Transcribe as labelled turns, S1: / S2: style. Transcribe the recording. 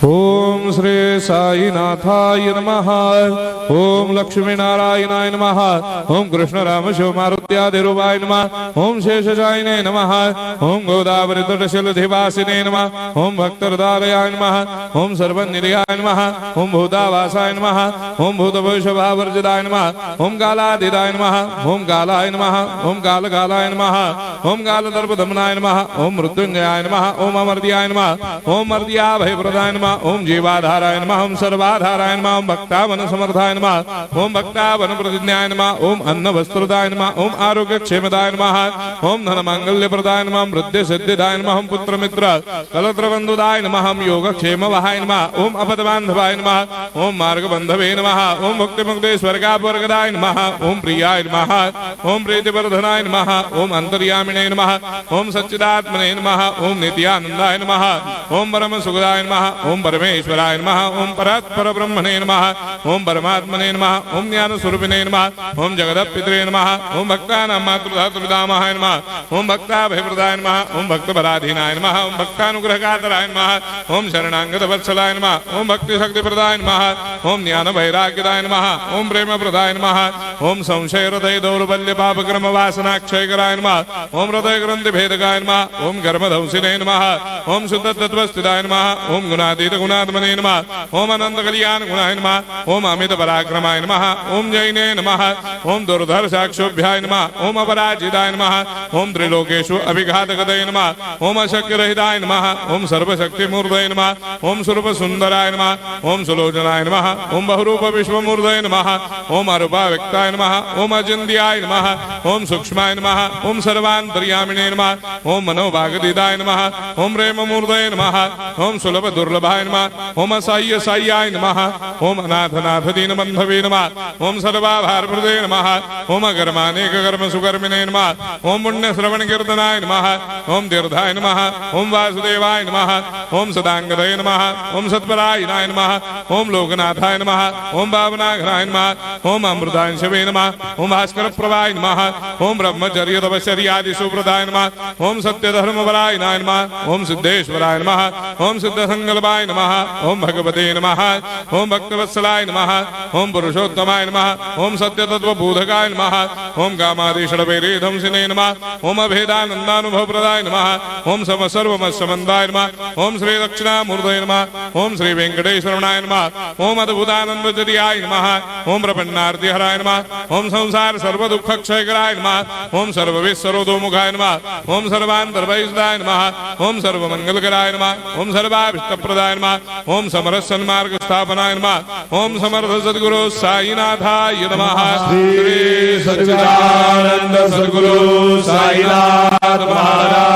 S1: ओम श्री साईनाथाय नमः। ओम लक्ष्मी नारायणाय नमः। ओम कृष्ण राम शिव मारुत्यादिरूपाय नमः। ओम शेषशायिने नमः। ओम गोदावरी तटशिलधिवासिने नमः। ओम भक्तहृदयाय नमः। ओम सर्वनिलयाय नमः। ओम भूतावासाय नमः। ओम भूतभविष्यभावर्जिताय नमः। ओम कालातीताय नमः। ओम कालाय नमः। ओम कालकालाय नमः। ओम कालदर्पदमनाय नमः। ओम मृत्युंजयाय नमः। ओम अमर्त्याय नमः। ओम मर्त्याभयप्रदाय नमः। ओम जीवाधाराय नमः। ओम सर्वाधाराय नमः। ओम भक्तावन समर्थाय नमः। ओम भक्तावन प्रतिज्ञाय नमः। ओम अन्न वस्त्रदाय नमः। ओम आरोग्य क्षेमदाय नमः। ओम धन मांगल्य प्रदाय नमः। ओम वृद्धि सिद्धिदाय नमः। ओम पुत्र मित्र कलत्र बंधुदाय नमः। ओम योग क्षेम वहाय नमः। ओम अपदबांधवाय नमः। ओम मार्ग बंधवे नमः। ओम मुक्ति मुक्ति स्वर्गापवर्गदाय नमः। ओम प्रियाय नमः। ओम प्रीतिवर्धनाय नमः। ओम अंतर्यामिने नमः। ओम सच्चिदात्मने नमः। ओम नित्यानंदाय नमः। ओम परम सुखदाय नमः। ओम परमेश्वराय नमः। ओम परात्पर ब्रह्मणे नमः। ओम परमात्मने नमः। ओम ज्ञान स्वरूपिणे नमः। ओम जगदपितरे नमः। ओम भक्तानां मातृधातृपितामहाय नमः। ओम भक्ताभयप्रदाय नमः। ओम भक्तपराधीनाय नमः। ओम भक्तानुग्रहकातराय नमः। ओम शरणागत वत्सलाय नमः। ओम भक्ति शक्ति प्रदाय नमः। ओम ज्ञान वैराग्यदाय नमः। ओम प्रेम प्रदाय नमः। ओम संशय हृदय दौर्बल्य पाप कर्म वासना क्षयकराय नमः। ओम हृदय ग्रंथि भेदकाय नमः। ओम कर्मधंसिने नमः। ओम शुद्ध तत्वस्थिताय नमः। ओम गुणातीत गुणात्मने नमः। ओम अनंत कल्याण गुणाय नमः। ओम अमित पराक्रमाय नमः। ओम जैने नमः। ओम दुर्धर साक्षोभ्याय नमः। ओम अपराजिताय नमः। ओम त्रिलोकेषु अभिघातगतये नमः। ओम अशक्य रहिताय नमः। ओम सर्वशक्ति मूर्तये नमः। ओम स्वरूप सुंदराय नमः। ओम सुलोचनाय नमः। ओम बहुरूप विश्वमूर्तये नमः। ओम अरूपाव्यक्ताय नमः। ओम अचिन्त्याय नमः। ओम सूक्ष्माय नमः। ओम सर्वान्तर्यामिने नमः। ओम मनोभागदिदाय नमः। ओम प्रेम मूर्तये नमः। ओम सुलभ दुर्लभाय नमः। ओम असह्य साह्याय नमः। ओम अनाथनाथ दीनबंधवे नमः। ओम सर्वाभारप्रदे नमः। ओम अकर्मानेक कर्म सुकर्मिणे नमः। ओम पुण्य श्रवण कीर्तनाय नमः। ओम तीर्थाय नमः। ओम वासुदेवाय नमः। ओम सदांगदये नमः। ओम सत्परायणाय नमः। ओम लोकनाथाय नमः। ओम भावनाघ्नाय नमः। ओम अमृतांशवे नमः। ओम भास्कर प्रभाय नमः। ओम ब्रह्मचर्य तपश्चर्यादि सुप्रदाय नमः। ओम सत्य धर्म बलायनाय नमः। ओम सिद्धेश्वराय नमः। ओम सिद्ध संकल्पाय नमः। ओम भगवते नमः। ओम भक्तवत्सलाय नमः। ओम पुरुषोत्तमाय नमः। ओम सत्य तत्व बोधकाय नमः। ओम कामादिषडभैरेधंसिने नमः। ओम अभेदानंदानुभव प्रदाय नमः। ओम सम सर्वमस्समन्दाय नमः। ओम श्री दक्षिणामूर्तये नमः। ओम श्री वेंकटेश्वरनाय नमः। ओम अद्भुतानंदचर्याय नमः। ओम प्रपन्नार्तिहराय नमः। ओम संसार सर्व दुख क्षयकराय नमः। ओम सर्वविश्वरोधोमुखाय नमः। ओम सर्वान्तर्भयसुदाय नमः। ओम सर्वमंगलकराय नमः। ओम सर्वाभीष्टप्रदाय नमः। ओम समरस सन्मार्ग स्थापनाय नमः। ओम समर्थ सद्गुरु साईनाथाय नमः।
S2: श्री सच्चिदानंद सद्गुरु साईनाथ महाराज